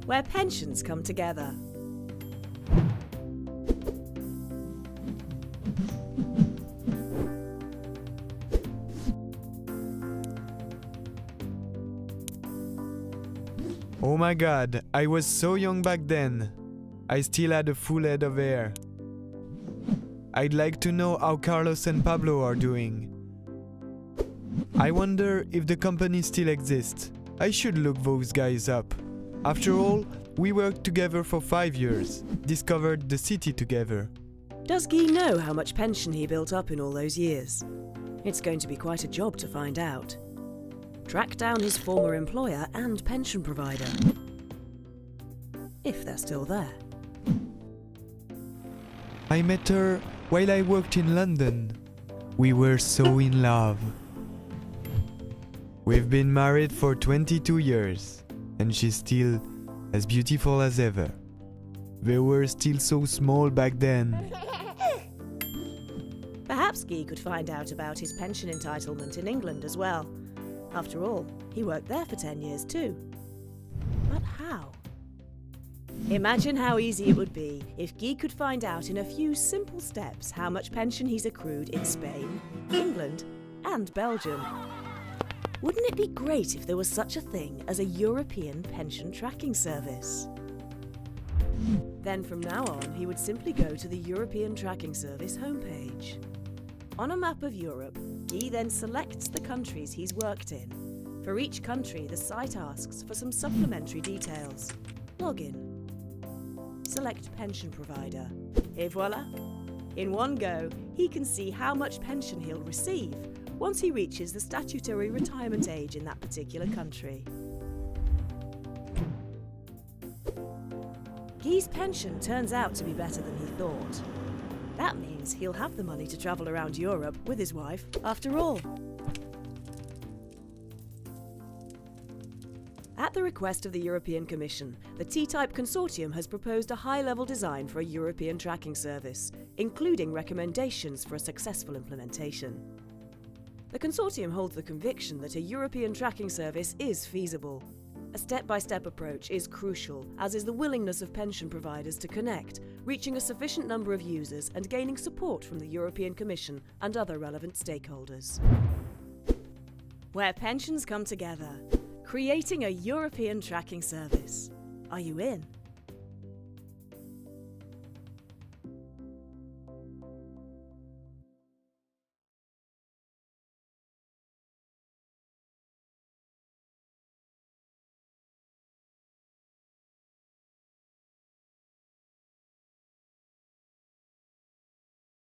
where pensions come together. Oh my god, I was so young back then. I still had a full head of hair. I'd like to know how Carlos and Pablo are doing. I wonder if the company still exists. I should look those guys up. After all, we worked together for 5 years, discovered the city together. Does Guy know how much pension he built up in all those years? It's going to be quite a job to find out. Track down his former employer and pension provider. If they're still there. I met her while I worked in London. We were so in love. We've been married for 22 years, and she's still as beautiful as ever. They were still so small back then. Perhaps Guy could find out about his pension entitlement in England as well. After all, he worked there for 10 years too. But how? Imagine how easy it would be if Guy could find out in a few simple steps how much pension he's accrued in Spain, England, and Belgium. Wouldn't it be great if there was such a thing as a European pension tracking service? Then from now on, he would simply go to the European Tracking Service homepage. On a map of Europe, Guy then selects the countries he's worked in. For each country, the site asks for some supplementary details. Login. Select pension provider. Et voila! In one go, he can see how much pension he'll receive once he reaches the statutory retirement age in that particular country. Guy's pension turns out to be better than he thought. That means he'll have the money to travel around Europe with his wife after all. At the request of the European Commission, the TTYPE consortium has proposed a high-level design for a European tracking service, including recommendations for a successful implementation. The consortium holds the conviction that a European tracking service is feasible. A step-by-step approach is crucial, as is the willingness of pension providers to connect, reaching a sufficient number of users and gaining support from the European Commission and other relevant stakeholders. Where pensions come together, creating a European tracking service. Are you in?